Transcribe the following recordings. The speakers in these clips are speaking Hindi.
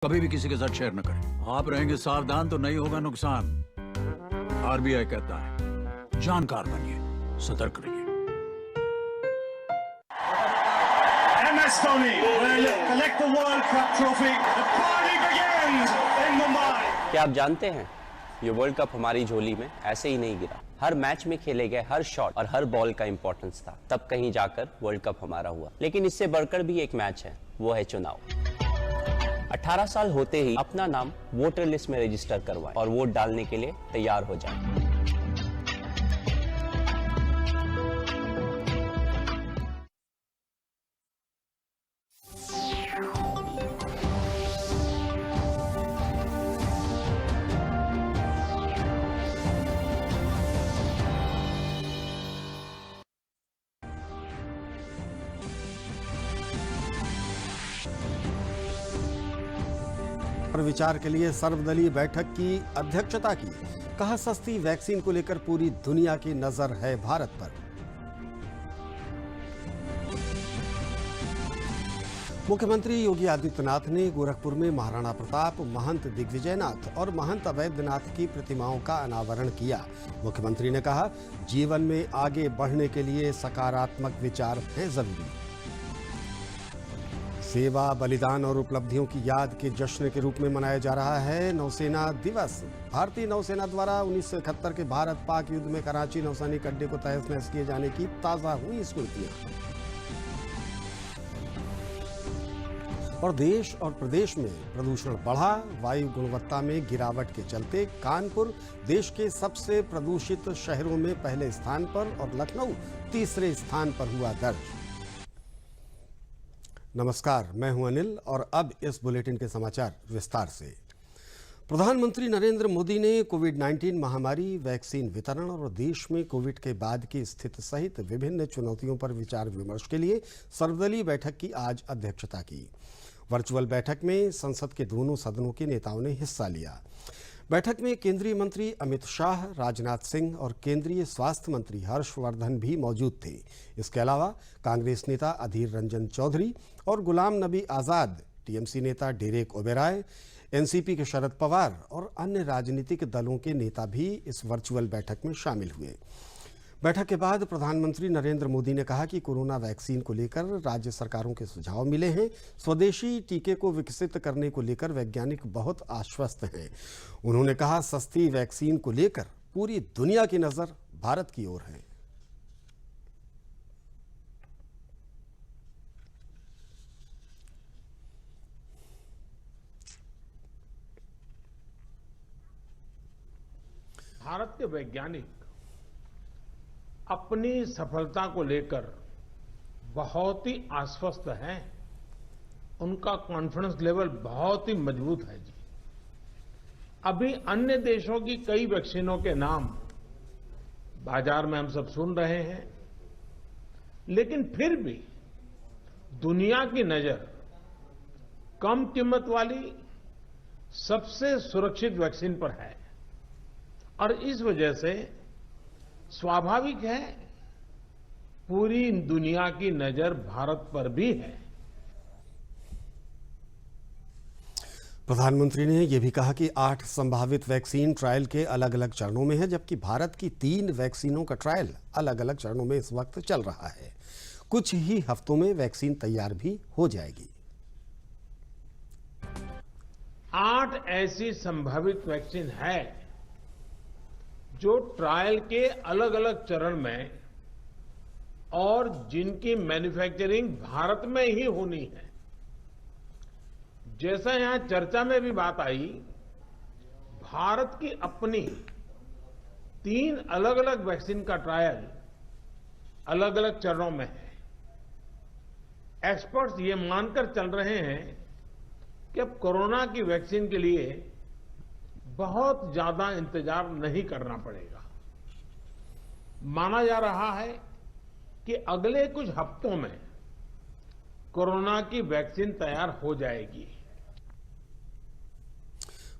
कभी भी किसी के साथ शेयर न करें। आप रहेंगे सावधान तो नहीं होगा नुकसान। आरबीआई कहता है जानकार बनिए, सतर्क रहिए। MS Dhoni will collect the World Cup trophy. The party begins in Mumbai. क्या आप जानते हैं ये वर्ल्ड कप हमारी झोली में ऐसे ही नहीं गिरा। हर मैच में खेले गए हर शॉट और हर बॉल का इंपॉर्टेंस था, तब कहीं जाकर वर्ल्ड कप हमारा हुआ। लेकिन इससे बढ़कर भी एक मैच है, वो है चुनाव। 18 साल होते ही अपना नाम वोटर लिस्ट में रजिस्टर करवाएं और वोट डालने के लिए तैयार हो जाएं। पर विचार के लिए सर्वदलीय बैठक की अध्यक्षता की। कहा सस्ती वैक्सीन को लेकर पूरी दुनिया की नजर है भारत पर। मुख्यमंत्री योगी आदित्यनाथ ने गोरखपुर में महाराणा प्रताप, महंत दिग्विजयनाथ और महंत अवैधनाथ की प्रतिमाओं का अनावरण किया। मुख्यमंत्री ने कहा, जीवन में आगे बढ़ने के लिए सकारात्मक विचार है जरूरी। सेवा, बलिदान और उपलब्धियों की याद के जश्न के रूप में मनाया जा रहा है नौसेना दिवस। भारतीय नौसेना द्वारा 1971 के भारत पाक युद्ध में कराची नौसैनिक अड्डे को तहस नहस किए जाने की ताजा हुई स्मृतियां। और देश और प्रदेश में प्रदूषण बढ़ा। वायु गुणवत्ता में गिरावट के चलते कानपुर देश के सबसे प्रदूषित शहरों में पहले स्थान पर और लखनऊ तीसरे स्थान पर हुआ दर्ज। नमस्कार, मैं हूं अनिल और अब इस बुलेटिन के समाचार विस्तार से। प्रधानमंत्री नरेंद्र मोदी ने कोविड-19 महामारी, वैक्सीन वितरण और देश में कोविड के बाद की स्थिति सहित विभिन्न चुनौतियों पर विचार विमर्श के लिए सर्वदलीय बैठक की आज अध्यक्षता की। वर्चुअल बैठक में संसद के दोनों सदनों के नेताओं ने हिस्सा लिया। बैठक में केंद्रीय मंत्री अमित शाह, राजनाथ सिंह और केंद्रीय स्वास्थ्य मंत्री हर्षवर्धन भी मौजूद थे। इसके अलावा कांग्रेस नेता अधीर रंजन चौधरी और गुलाम नबी आजाद, टीएमसी नेता डेरेक ओबेरॉय, एनसीपी के शरद पवार और अन्य राजनीतिक दलों के नेता भी इस वर्चुअल बैठक में शामिल हुए। बैठक के बाद प्रधानमंत्री नरेंद्र मोदी ने कहा कि कोरोना वैक्सीन को लेकर राज्य सरकारों के सुझाव मिले हैं। स्वदेशी टीके को विकसित करने को लेकर वैज्ञानिक बहुत आश्वस्त हैं। उन्होंने कहा, सस्ती वैक्सीन को लेकर पूरी दुनिया की नजर भारत की ओर है। भारत के वैज्ञानिक अपनी सफलता को लेकर बहुत ही आश्वस्त हैं। उनका कॉन्फिडेंस लेवल बहुत ही मजबूत है जी। अभी अन्य देशों की कई वैक्सीनों के नाम बाजार में हम सब सुन रहे हैं, लेकिन फिर भी दुनिया की नजर कम कीमत वाली सबसे सुरक्षित वैक्सीन पर है और इस वजह से स्वाभाविक है पूरी दुनिया की नजर भारत पर भी है। प्रधानमंत्री ने यह भी कहा कि 8 संभावित वैक्सीन ट्रायल के अलग अलग चरणों में है, जबकि भारत की 3 वैक्सीनों का ट्रायल अलग अलग चरणों में इस वक्त चल रहा है। कुछ ही हफ्तों में वैक्सीन तैयार भी हो जाएगी। 8 ऐसी संभावित वैक्सीन है जो ट्रायल के अलग अलग चरण में और जिनकी मैन्युफैक्चरिंग भारत में ही होनी है। जैसा यहां चर्चा में भी बात आई, भारत की अपनी 3 अलग अलग वैक्सीन का ट्रायल अलग अलग चरणों में है। एक्सपर्ट्स ये मानकर चल रहे हैं कि अब कोरोना की वैक्सीन के लिए बहुत ज्यादा इंतजार नहीं करना पड़ेगा। माना जा रहा है कि अगले कुछ हफ्तों में कोरोना की वैक्सीन तैयार हो जाएगी।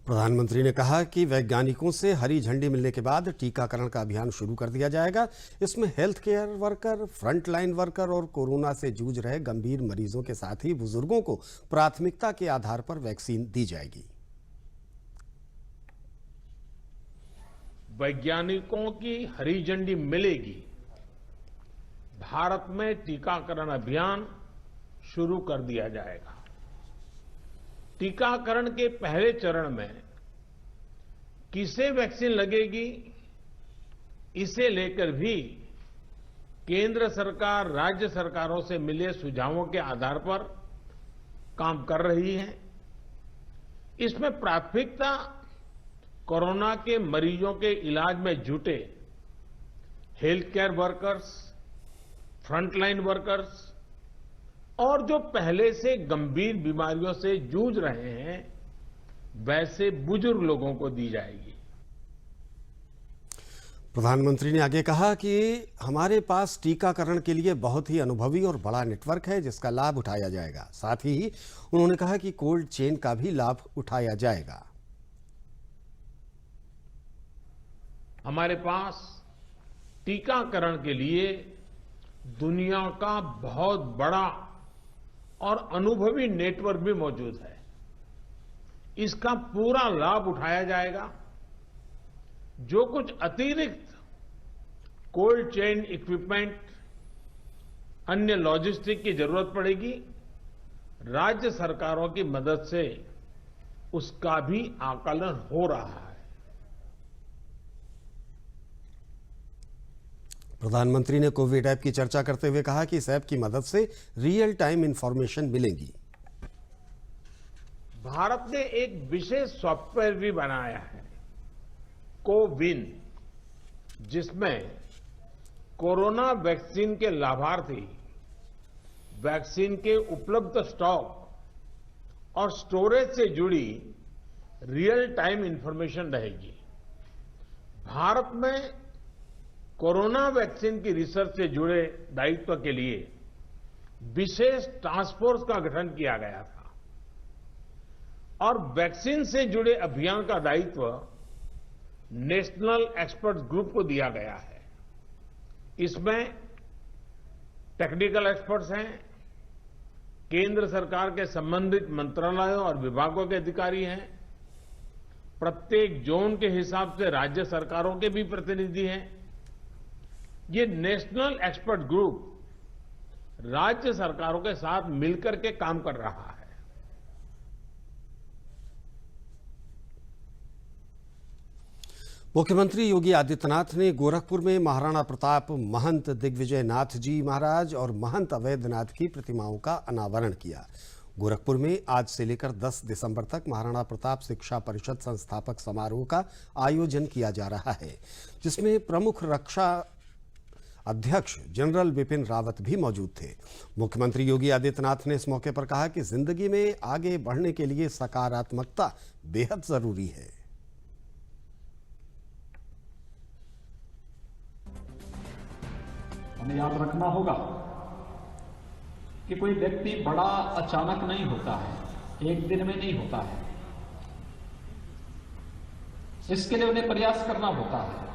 प्रधानमंत्री ने कहा कि वैज्ञानिकों से हरी झंडी मिलने के बाद टीकाकरण का अभियान शुरू कर दिया जाएगा। इसमें health care worker, frontline worker और कोरोना से जूझ रहे गंभीर मरीजों के साथ ही बुजुर्गों को प्राथमिकता के आधार पर वैक्सीन दी जाएगी। वैज्ञानिकों की हरी झंडी मिलेगी, भारत में टीकाकरण अभियान शुरू कर दिया जाएगा। टीकाकरण के पहले चरण में किसे वैक्सीन लगेगी, इसे लेकर भी केंद्र सरकार राज्य सरकारों से मिले सुझावों के आधार पर काम कर रही है। इसमें प्राथमिकता कोरोना के मरीजों के इलाज में जुटे health care workers, frontline workers और जो पहले से गंभीर बीमारियों से जूझ रहे हैं वैसे बुजुर्ग लोगों को दी जाएगी। प्रधानमंत्री ने आगे कहा कि हमारे पास टीकाकरण के लिए बहुत ही अनुभवी और बड़ा नेटवर्क है जिसका लाभ उठाया जाएगा। साथ ही उन्होंने कहा कि कोल्ड चेन का भी लाभ उठाया जाएगा। हमारे पास टीकाकरण के लिए दुनिया का बहुत बड़ा और अनुभवी नेटवर्क भी मौजूद है। इसका पूरा लाभ उठाया जाएगा। जो कुछ अतिरिक्त कोल्ड चेन इक्विपमेंट, अन्य लॉजिस्टिक की जरूरत पड़ेगी, राज्य सरकारों की मदद से उसका भी आकलन हो रहा है। प्रधानमंत्री ने कोविड ऐप की चर्चा करते हुए कहा कि इस ऐप की मदद से रियल टाइम इंफॉर्मेशन मिलेगी। भारत ने एक विशेष सॉफ्टवेयर भी बनाया है, कोविन, जिसमें कोरोना वैक्सीन के लाभार्थी वैक्सीन के उपलब्ध स्टॉक और स्टोरेज से जुड़ी रियल टाइम इंफॉर्मेशन रहेगी। भारत में कोरोना वैक्सीन की रिसर्च से जुड़े दायित्व के लिए विशेष टास्क फोर्स का गठन किया गया था और वैक्सीन से जुड़े अभियान का दायित्व नेशनल एक्सपर्ट ग्रुप को दिया गया है। इसमें टेक्निकल एक्सपर्ट्स हैं, केंद्र सरकार के संबंधित मंत्रालयों और विभागों के अधिकारी हैं, प्रत्येक जोन के हिसाब से राज्य सरकारों के भी प्रतिनिधि हैं। ये नेशनल एक्सपर्ट ग्रुप राज्य सरकारों के साथ मिलकर के काम कर रहा है। मुख्यमंत्री योगी आदित्यनाथ ने गोरखपुर में महाराणा प्रताप, महंत दिग्विजय नाथ जी महाराज और महंत अवैधनाथ की प्रतिमाओं का अनावरण किया। गोरखपुर में आज से लेकर 10 दिसंबर तक महाराणा प्रताप शिक्षा परिषद संस्थापक समारोह का आयोजन किया जा रहा है, जिसमें प्रमुख रक्षा अध्यक्ष जनरल बिपिन रावत भी मौजूद थे। मुख्यमंत्री योगी आदित्यनाथ ने इस मौके पर कहा कि जिंदगी में आगे बढ़ने के लिए सकारात्मकता बेहद जरूरी है। हमें याद रखना होगा कि कोई व्यक्ति बड़ा अचानक नहीं होता है, एक दिन में नहीं होता है। इसके लिए उन्हें प्रयास करना होता है।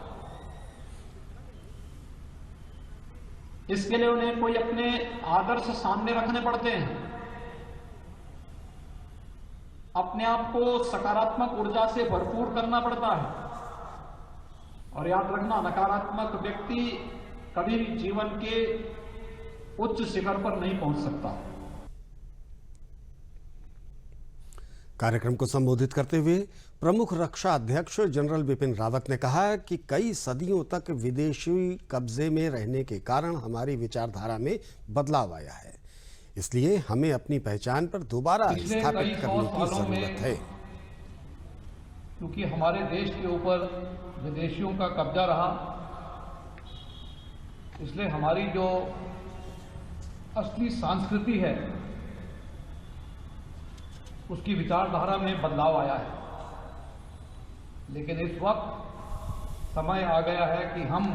इसके लिए उन्हें कोई अपने आदर्श सामने रखने पड़ते हैं। अपने आप को सकारात्मक ऊर्जा से भरपूर करना पड़ता है। और याद रखना, नकारात्मक व्यक्ति कभी भी जीवन के उच्च शिखर पर नहीं पहुंच सकता। कार्यक्रम को संबोधित करते हुए प्रमुख रक्षा अध्यक्ष जनरल बिपिन रावत ने कहा कि कई सदियों तक विदेशी कब्जे में रहने के कारण हमारी विचारधारा में बदलाव आया है, इसलिए हमें अपनी पहचान पर दोबारा स्थापित करने की जरूरत है। क्योंकि हमारे देश के ऊपर विदेशियों का कब्जा रहा, इसलिए हमारी जो असली संस्कृति है उसकी विचारधारा में बदलाव आया है। लेकिन इस वक्त समय आ गया है कि हम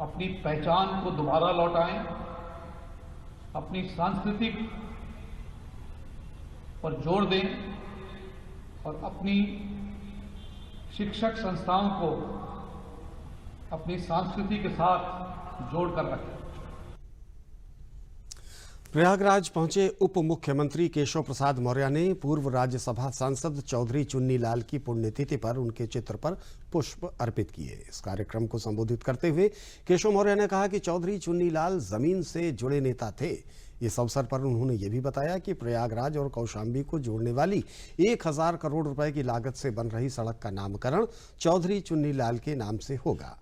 अपनी पहचान को दोबारा लौटाएं, अपनी सांस्कृतिक पर जोर दें और अपनी शिक्षक संस्थाओं को अपनी संस्कृति के साथ जोड़कर रखें। प्रयागराज पहुंचे उप मुख्यमंत्री केशव प्रसाद मौर्य ने पूर्व राज्यसभा सांसद चौधरी चुन्नी लाल की पुण्यतिथि पर उनके चित्र पर पुष्प अर्पित किए। इस कार्यक्रम को संबोधित करते हुए केशव मौर्य ने कहा कि चौधरी चुन्नी लाल जमीन से जुड़े नेता थे। इस अवसर पर उन्होंने ये भी बताया कि प्रयागराज और कौशाम्बी को जोड़ने वाली 1000 करोड़ रुपए की लागत से बन रही सड़क का नामकरण चौधरी चुन्नी लाल के नाम से होगा।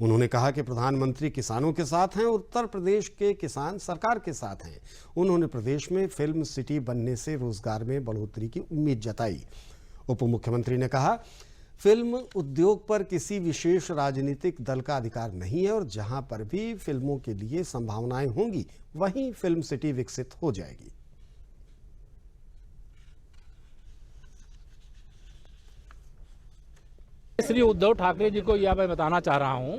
उन्होंने कहा कि प्रधानमंत्री किसानों के साथ हैं, उत्तर प्रदेश के किसान सरकार के साथ हैं। उन्होंने प्रदेश में फिल्म सिटी बनने से रोजगार में बढ़ोतरी की उम्मीद जताई। उप मुख्यमंत्री ने कहा, फिल्म उद्योग पर किसी विशेष राजनीतिक दल का अधिकार नहीं है और जहां पर भी फिल्मों के लिए संभावनाएं होंगी वहीं फिल्म सिटी विकसित हो जाएगी। श्री उद्धव ठाकरे जी को यह मैं बताना चाह रहा हूं,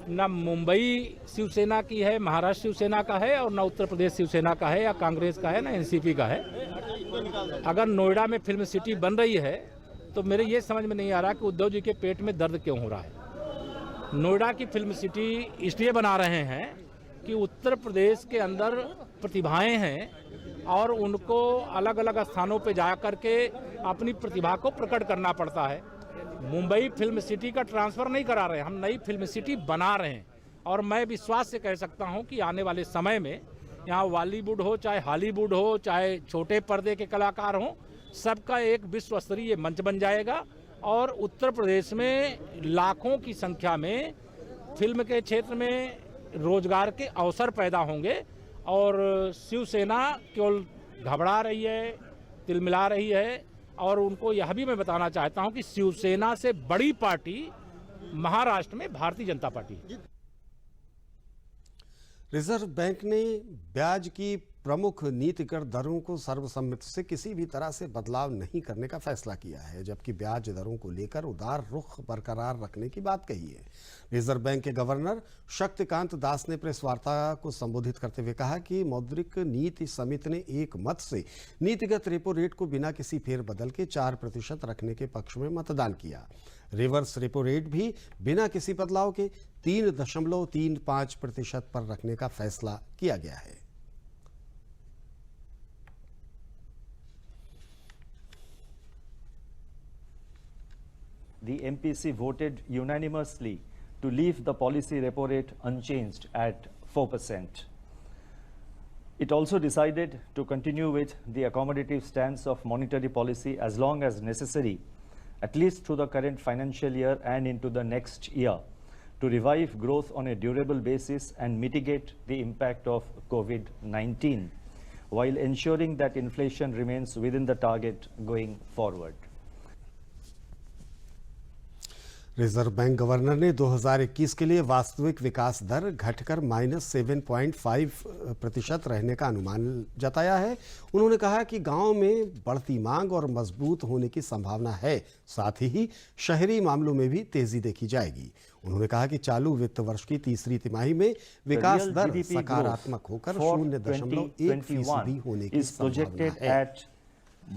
न मुंबई शिवसेना की है, महाराष्ट्र शिवसेना का है और न उत्तर प्रदेश शिवसेना का है या कांग्रेस का है न एनसीपी का है। अगर नोएडा में फिल्म सिटी बन रही है तो मेरे ये समझ में नहीं आ रहा कि उद्धव जी के पेट में दर्द क्यों हो रहा है। नोएडा की फिल्म सिटी इसलिए बना रहे हैं कि उत्तर प्रदेश के अंदर प्रतिभाएं हैं और उनको अलग अलग स्थानों पर जा करके अपनी प्रतिभा को प्रकट करना पड़ता है। मुंबई फिल्म सिटी का ट्रांसफर नहीं करा रहे, हम नई फिल्म सिटी बना रहे हैं। और मैं विश्वास से कह सकता हूं कि आने वाले समय में यहाँ बॉलीवुड हो, चाहे हॉलीवुड हो, चाहे छोटे पर्दे के कलाकार हों, सबका एक विश्व स्तरीय मंच बन जाएगा और उत्तर प्रदेश में लाखों की संख्या में फिल्म के क्षेत्र में रोजगार के अवसर पैदा होंगे। और शिवसेना केवल घबरा रही है, तिलमिला रही है। और उनको यह भी मैं बताना चाहता हूं कि शिवसेना से बड़ी पार्टी महाराष्ट्र में भारतीय जनता पार्टी है। रिजर्व बैंक ने ब्याज की प्रमुख नीतिगत दरों को सर्वसम्मति से किसी भी तरह से बदलाव नहीं करने का फैसला किया है, जबकि ब्याज दरों को लेकर उदार रुख बरकरार रखने की बात कही है। रिजर्व बैंक के गवर्नर शक्तिकांत दास ने प्रेस वार्ता को संबोधित करते हुए कहा कि मौद्रिक नीति समिति ने एक मत से नीतिगत रेपो रेट को बिना किसी फेरबदल के 4% रखने के पक्ष में मतदान किया। रिवर्स रेपो रेट भी बिना किसी बदलाव के 3.35% पर रखने का फैसला किया गया है। The MPC voted unanimously to leave the policy repo rate unchanged at 4%. It also decided to continue with the accommodative stance of monetary policy as long as necessary, at least through the current financial year and into the next year, to revive growth on a durable basis and mitigate the impact of COVID-19, while ensuring that inflation remains within the target going forward. Reserve bank governor ने 2021 के लिए वास्तविक विकास दर घटकर -7.5% रहने का अनुमान जताया है। उन्होंने कहा कि गांव में बढ़ती मांग और मजबूत होने की संभावना है, साथ ही शहरी मामलों में भी तेजी देखी जाएगी। उन्होंने कहा कि चालू वित्त वर्ष की तीसरी तिमाही में विकास दर सकारात्मक होकर 0.1% होने की संभावना है।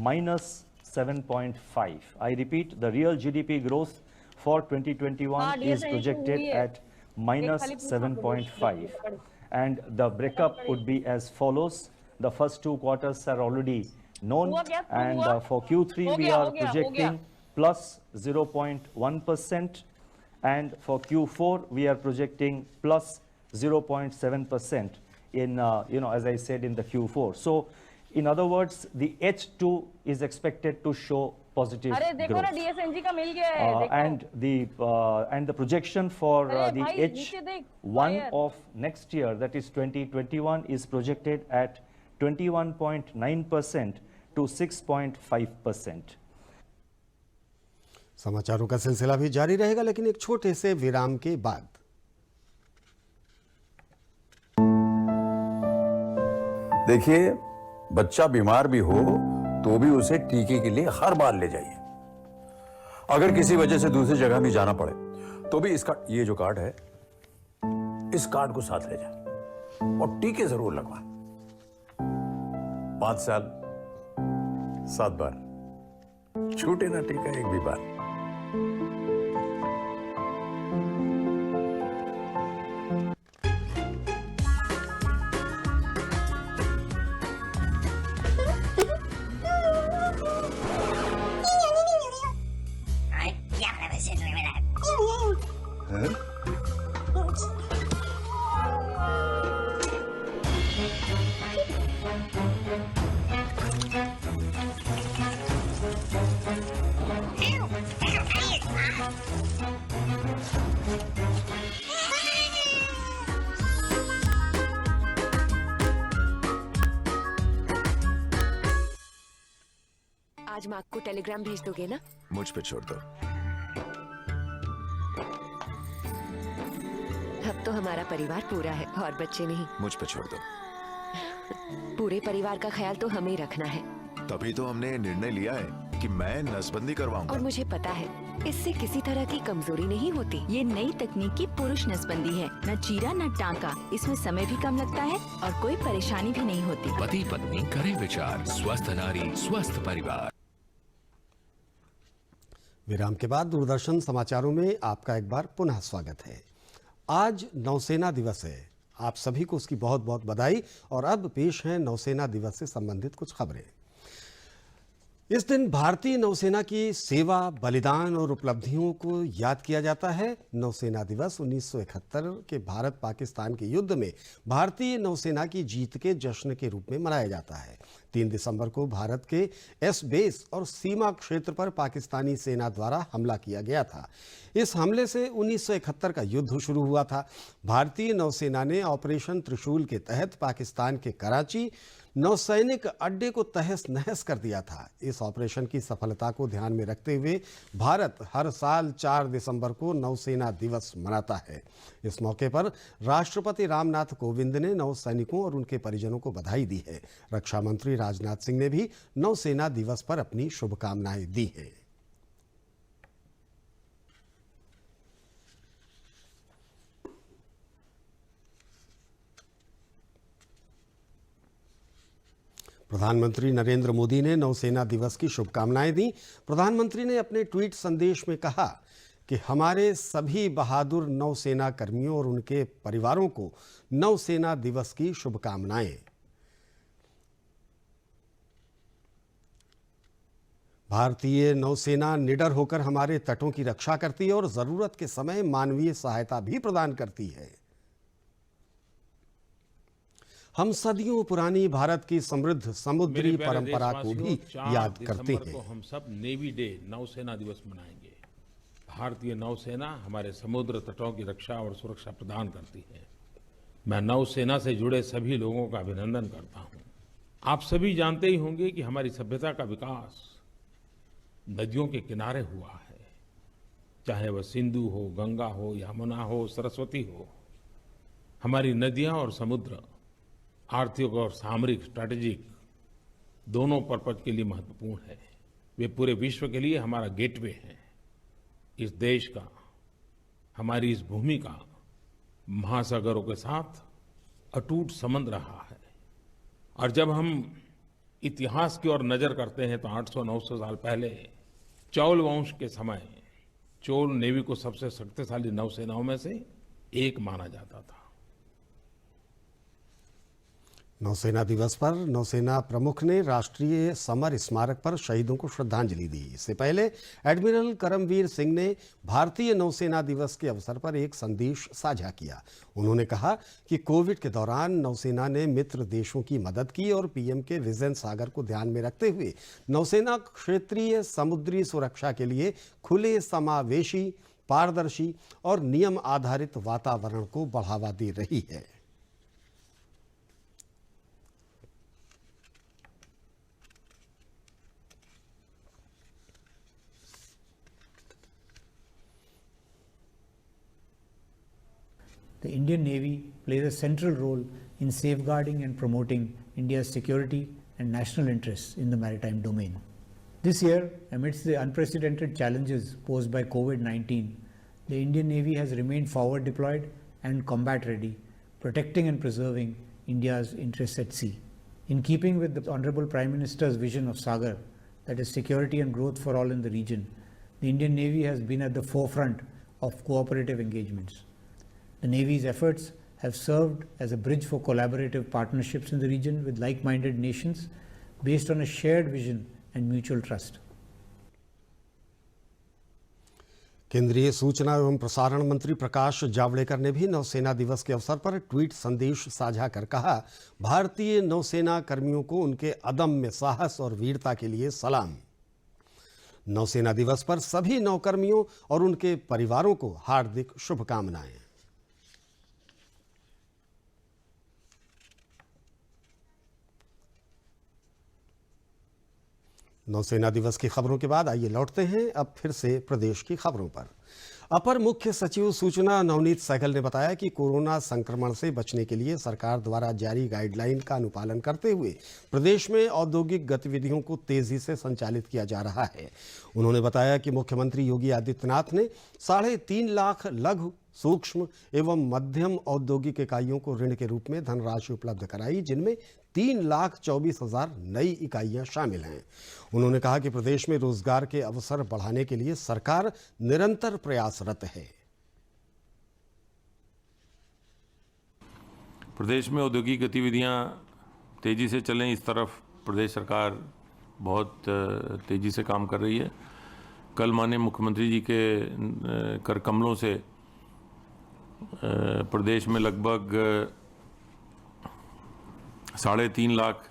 -7.5. I repeat, the real GDP growth for 2021 is projected at -7.5, and the breakup would be as follows. The first two quarters are already known, and for Q3 we are projecting plus 0.1%, and for Q4 we are projecting plus 0.7% in as I said in the Q4. So in other words, the H2 is expected to show positive growth. And the projection for the H1 of next year, that is 2021, is projected at 21.9% to 6.5%. समाचारों का सिलसिला भी जारी रहेगा, लेकिन एक छोटे से विराम के बाद। देखिए, बच्चा बीमार भी हो तो भी उसे टीके के लिए हर बार ले जाइए। अगर किसी वजह से दूसरी जगह भी जाना पड़े तो भी इसका ये जो कार्ड है, इस कार्ड को साथ ले जाए और टीके जरूर लगवाएं। 5 साल 7 बार छूटे ना टीका एक भी बार। आज माँ को टेलीग्राम भेज दोगे ना? मुझ पे छोड़ दो। अब तो हमारा परिवार पूरा है और बच्चे नहीं। मुझ पे छोड़ दो। पूरे परिवार का ख्याल तो हमें रखना है। तभी तो हमने निर्णय लिया है कि मैं नसबंदी करवाऊंगा। और मुझे पता है इससे किसी तरह की कमजोरी नहीं होती। ये नई तकनीक की पुरुष नसबंदी है, न चीरा न टांका, इसमें समय भी कम लगता है और कोई परेशानी भी नहीं होती। पति पत्नी करें विचार, स्वस्थ नारी स्वस्थ परिवार। विराम के बाद दूरदर्शन समाचारों में आपका एक बार पुनः स्वागत है। आज नौसेना दिवस है। आप सभी को उसकी बहुत बहुत बधाई। और अब पेश है नौसेना दिवस से संबंधित कुछ खबरें। इस दिन भारतीय नौसेना की सेवा, बलिदान और उपलब्धियों को याद किया जाता है। नौसेना दिवस 1971 के भारत पाकिस्तान के युद्ध में भारतीय नौसेना की जीत के जश्न के रूप में मनाया जाता है। 3 दिसंबर को भारत के एस बेस और सीमा क्षेत्र पर पाकिस्तानी सेना द्वारा हमला किया गया था। इस हमले से 1971 का युद्ध शुरू हुआ था। भारतीय नौसेना ने ऑपरेशन त्रिशूल के तहत पाकिस्तान के कराची नौसैनिक अड्डे को तहस नहस कर दिया था। इस ऑपरेशन की सफलता को ध्यान में रखते हुए भारत हर साल 4 दिसंबर को नौसेना दिवस मनाता है। इस मौके पर राष्ट्रपति रामनाथ कोविंद ने नौसैनिकों और उनके परिजनों को बधाई दी है। रक्षा मंत्री राजनाथ सिंह ने भी नौसेना दिवस पर अपनी शुभकामनाएं दी हैं। प्रधानमंत्री नरेंद्र मोदी ने नौसेना दिवस की शुभकामनाएं दी। प्रधानमंत्री ने अपने ट्वीट संदेश में कहा कि हमारे सभी बहादुर नौसेना कर्मियों और उनके परिवारों को नौसेना दिवस की शुभकामनाएं। भारतीय नौसेना निडर होकर हमारे तटों की रक्षा करती है और जरूरत के समय मानवीय सहायता भी प्रदान करती है। हम सदियों पुरानी भारत की समृद्ध समुद्री परंपरा को भी याद करते हैं। को हम सब नेवी डे, नौसेना दिवस मनाएंगे। भारतीय नौसेना हमारे समुद्र तटों की रक्षा और सुरक्षा प्रदान करती है। मैं नौसेना से जुड़े सभी लोगों का अभिनंदन करता हूं। आप सभी जानते ही होंगे कि हमारी सभ्यता का विकास नदियों के किनारे हुआ है। चाहे वह सिंधु हो, गंगा हो, यमुना हो, सरस्वती हो। हमारी नदियां और समुद्र आर्थिक और सामरिक, स्ट्रैटेजिक दोनों पर्पज के लिए महत्वपूर्ण है। वे पूरे विश्व के लिए हमारा गेटवे है। इस देश का, हमारी इस भूमि का महासागरों के साथ अटूट संबंध रहा है। और जब हम इतिहास की ओर नजर करते हैं तो 800-900 साल पहले चौल वंश के समय चोल नेवी को सबसे शक्तिशाली नौसेनाओं में से एक माना जाता था। नौसेना दिवस पर नौसेना प्रमुख ने राष्ट्रीय समर स्मारक पर शहीदों को श्रद्धांजलि दी। इससे पहले एडमिरल करमवीर सिंह ने भारतीय नौसेना दिवस के अवसर पर एक संदेश साझा किया। उन्होंने कहा कि कोविड के दौरान नौसेना ने मित्र देशों की मदद की और पीएम के विजन सागर को ध्यान में रखते हुए नौसेना क्षेत्रीय समुद्री सुरक्षा के लिए खुले, समावेशी, पारदर्शी और नियम आधारित वातावरण को बढ़ावा दे रही है। The Indian Navy plays a central role in safeguarding and promoting India's security and national interests in the maritime domain. This year, amidst the unprecedented challenges posed by COVID-19, the Indian Navy has remained forward deployed and combat ready, protecting and preserving India's interests at sea. In keeping with the Honorable Prime Minister's vision of Sagar, that is security and growth for all in the region, the Indian Navy has been at the forefront of cooperative engagements. The Navy's efforts have served as a bridge for collaborative partnerships in the region with like-minded nations based on a shared vision and mutual trust. केंद्रीय सूचना एवं प्रसारण मंत्री प्रकाश जावड़ेकर ने भी नौसेना दिवस के अवसर पर ट्वीट संदेश साझा कर कहा, भारतीय नौसेना कर्मियों को उनके अदम्य साहस और वीरता के लिए सलाम। नौसेना दिवस पर सभी नौकर्मियों और उनके परिवारों को हार्दिक शुभकामनाएं। नौसेना दिवस की खबरों के बाद आइए लौटते हैं अब फिर से प्रदेश की खबरों पर। अपर मुख्य सचिव सूचना नवनीत सहगल ने बताया कि कोरोना संक्रमण से बचने के लिए सरकार द्वारा जारी गाइडलाइन का अनुपालन करते हुए प्रदेश में औद्योगिक गतिविधियों को तेजी से संचालित किया जा रहा है। उन्होंने बताया कि मुख्यमंत्री योगी आदित्यनाथ ने 3.5 लाख लघु, सूक्ष्म एवं मध्यम औद्योगिक इकाइयों को ऋण के रूप में धनराशि उपलब्ध कराई, जिनमें 3,24,000 नई इकाइयां शामिल हैं। उन्होंने कहा कि प्रदेश में रोजगार के अवसर बढ़ाने के लिए सरकार निरंतर प्रयासरत है। प्रदेश में औद्योगिक गतिविधियां तेजी से चलें, इस तरफ प्रदेश सरकार बहुत तेजी से काम कर रही है। कल माननीय मुख्यमंत्री जी के कर कमलों से प्रदेश में लगभग 3.5 लाख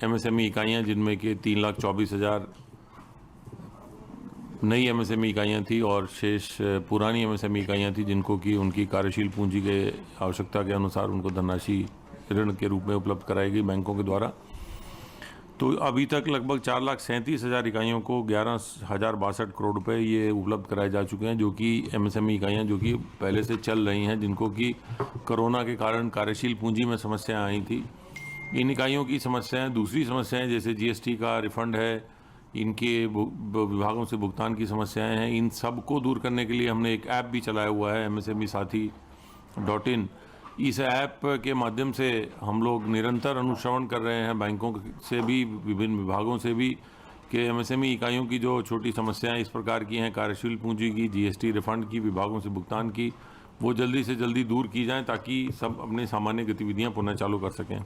MSME इकाइयाँ, जिनमें कि 3,24,000 नई MSME इकाइयाँ थी और शेष पुरानी MSME इकाइयाँ थी, जिनको कि उनकी कार्यशील पूंजी के आवश्यकता के अनुसार उनको धनराशि ऋण के रूप में उपलब्ध कराई गई बैंकों के द्वारा। तो अभी तक लगभग 4,37,000 इकाइयों को 11,062 करोड़ रुपए ये उपलब्ध कराए जा चुके हैं, जो कि MSME इकाइयाँ जो कि पहले से चल रही हैं, जिनको कि कोरोना के कारण कार्यशील पूंजी में समस्याएं आई थी। इन इकाइयों की समस्याएं, दूसरी समस्याएं जैसे GST का रिफंड है, इनके विभागों से भुगतान की समस्याएं हैं, इन सब को दूर करने के लिए हमने एक ऐप भी चलाया हुआ है MSMESathi.in। इस ऐप के माध्यम से हम लोग निरंतर अनुश्रवण कर रहे हैं बैंकों से भी, विभिन्न विभागों से भी, कि MSME इकाइयों की जो छोटी समस्याएं इस प्रकार की हैं, कार्यशील पूंजी की, GST रिफंड की, विभागों से भुगतान की, वो जल्दी से जल्दी दूर की जाएं ताकि सब अपनी सामान्य गतिविधियां पुनः चालू कर सकें।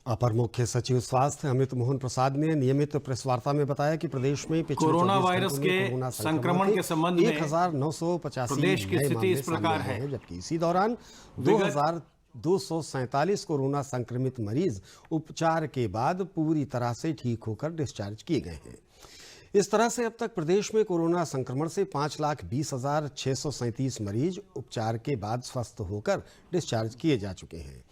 अपर मुख्य सचिव स्वास्थ्य अमित मोहन प्रसाद ने नियमित प्रेस वार्ता में बताया कि प्रदेश में कोरोना वायरस के संक्रमण के संबंध में 1985 प्रदेश की स्थिति इस प्रकार है, जबकि इसी दौरान 2,247 कोरोना संक्रमित मरीज उपचार के बाद पूरी तरह से ठीक होकर डिस्चार्ज किए गए हैं। इस तरह से अब तक प्रदेश में कोरोना संक्रमण से 5,20,637 मरीज उपचार के बाद स्वस्थ होकर डिस्चार्ज किए जा चुके हैं,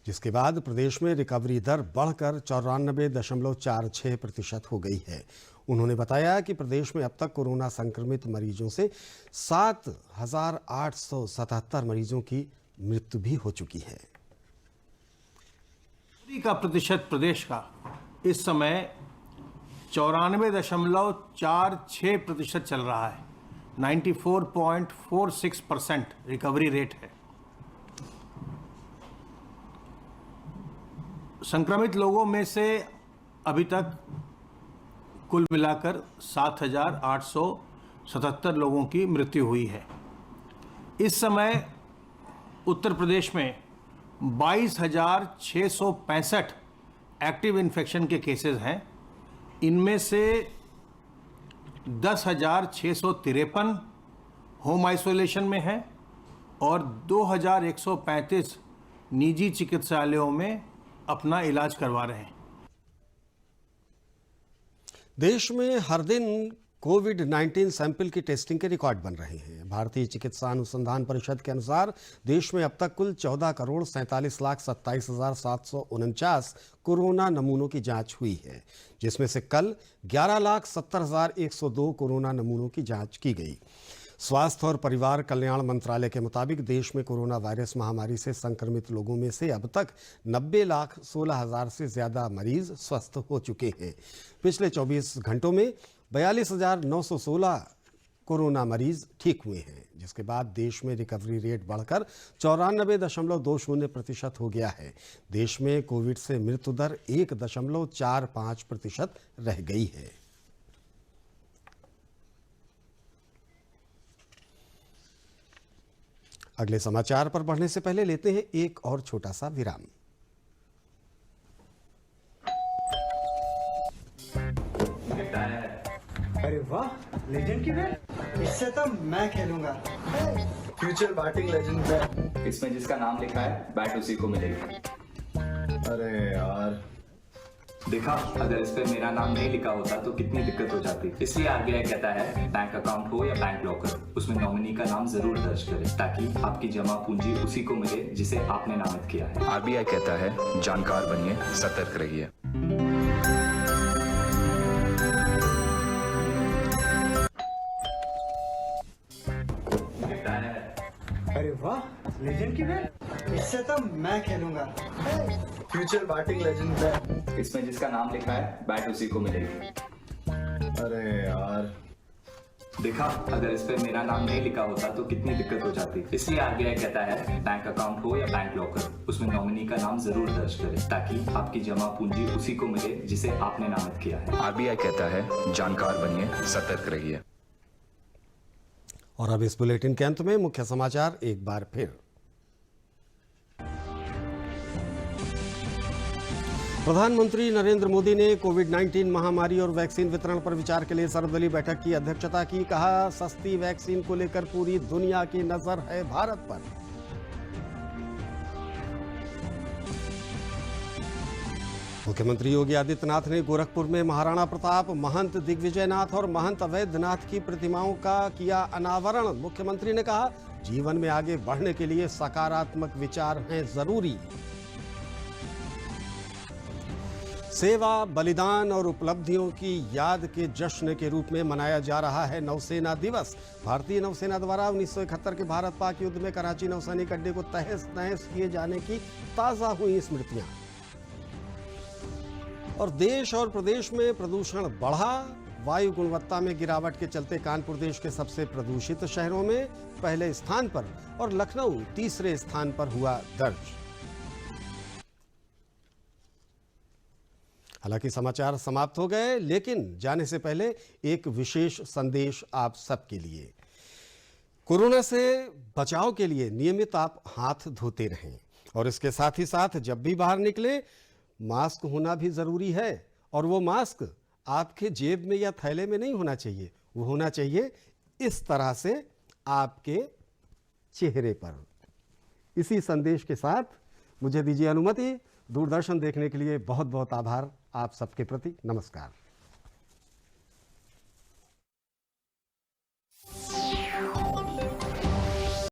जिसके बाद प्रदेश में रिकवरी दर बढ़कर 94.46% हो गई है। उन्होंने बताया कि प्रदेश में अब तक कोरोना संक्रमित मरीजों से 7,877 मरीजों की मृत्यु भी हो चुकी है। का प्रतिशत प्रदेश का इस समय 94.46% चल रहा है। 94.46% रिकवरी रेट है। संक्रमित लोगों में से अभी तक कुल मिलाकर 7,877 लोगों की मृत्यु हुई है। इस समय उत्तर प्रदेश में 22,665 एक्टिव इन्फेक्शन के केसेस हैं। इनमें से 10,653 होम आइसोलेशन में हैं और 2,135 निजी चिकित्सालयों में अपना इलाज करवा रहे हैं। देश में हर दिन कोविड-19 सैंपल की टेस्टिंग के रिकॉर्ड बन रहे हैं। भारतीय चिकित्सा अनुसंधान परिषद के अनुसार देश में अब तक कुल 14,47,27,749 कोरोना नमूनों की जांच हुई है, जिसमें से कल 11,70,102 कोरोना नमूनों की जांच की गई। स्वास्थ्य और परिवार कल्याण मंत्रालय के मुताबिक देश में कोरोना वायरस महामारी से संक्रमित लोगों में से अब तक 90,16,000 से ज्यादा मरीज स्वस्थ हो चुके हैं। पिछले 24 घंटों में 42,916 कोरोना मरीज ठीक हुए हैं, जिसके बाद देश में रिकवरी रेट बढ़कर 94.20% हो गया है। देश में कोविड से मृत्यु दर 1.45% रह गई है। अगले समाचार पर बढ़ने से पहले लेते हैं एक और छोटा सा विराम। अरे वाह, लेजेंड की बैट, इससे तो मैं खेलूंगा। फ्यूचर बैटिंग लेजेंड बैट, इसमें जिसका नाम लिखा है बैट उसी को मिलेगी। अरे यार, देखा, अगर इस पे मेरा नाम नहीं लिखा होता तो कितनी दिक्कत हो जाती। इसलिए आरबीआई कहता है बैंक अकाउंट हो या बैंक लॉकर, उसमें नॉमिनी का नाम जरूर दर्ज करें ताकि आपकी जमा पूंजी उसी को मिले जिसे आपने नामित किया है। आरबीआई कहता है जानकार बनिए, सतर्क रहिए। अरे वाह, लेजेंड की बैट, इससे तो मैं खेलूंगा। फ्यूचर बैटिंग लेजेंड बैट, इसमें जिसका नाम लिखा है बैट उसी को मिलेगी। अरे यार, देखा, अगर इस पे मेरा नाम नहीं लिखा होता तो कितनी दिक्कत हो जाती। इसलिए आरबीआई कहता है बैंक अकाउंट हो या बैंक लॉकर, उसमें नॉमिनी का नाम जरूर दर्ज करें ताकि आपकी जमा पूंजी उसी को मिले जिसे आपने नामित किया है। आरबीआई कहता है जानकार बनिए, सतर्क रहिए। और अब इस बुलेटिन के अंत में मुख्य समाचार एक बार फिर। प्रधानमंत्री नरेंद्र मोदी ने कोविड-19 महामारी और वैक्सीन वितरण पर विचार के लिए सर्वदलीय बैठक की अध्यक्षता की। कहा, सस्ती वैक्सीन को लेकर पूरी दुनिया की नजर है भारत पर। मुख्यमंत्री योगी आदित्यनाथ ने गोरखपुर में महाराणा प्रताप, महंत दिग्विजयनाथ और महंत अवैधनाथ की प्रतिमाओं का किया अनावरण। मुख्यमंत्री ने कहा, जीवन में आगे बढ़ने के लिए सकारात्मक विचार हैं जरूरी। सेवा, बलिदान और उपलब्धियों की याद के जश्न के रूप में मनाया जा रहा है नौसेना दिवस। भारतीय नौसेना द्वारा 1971 के भारत पाक युद्ध में कराची नौसैनिक अड्डे को तहस नहस किए जाने की ताजा हुई स्मृतियां। और देश और प्रदेश में प्रदूषण बढ़ा। वायु गुणवत्ता में गिरावट के चलते कानपुर देश के सबसे प्रदूषित शहरों में पहले स्थान पर और लखनऊ तीसरे स्थान पर हुआ दर्ज। हालांकि समाचार समाप्त हो गए, लेकिन जाने से पहले एक विशेष संदेश आप सबके लिए। कोरोना से बचाव के लिए नियमित आप हाथ धोते रहें और इसके साथ ही साथ जब भी बाहर निकले मास्क होना भी जरूरी है। और वो मास्क आपके जेब में या थैले में नहीं होना चाहिए, वो होना चाहिए इस तरह से आपके चेहरे पर। इसी संदेश के साथ मुझे दीजिए अनुमति। दूरदर्शन देखने के लिए बहुत बहुत आभार आप सबके प्रति। नमस्कार।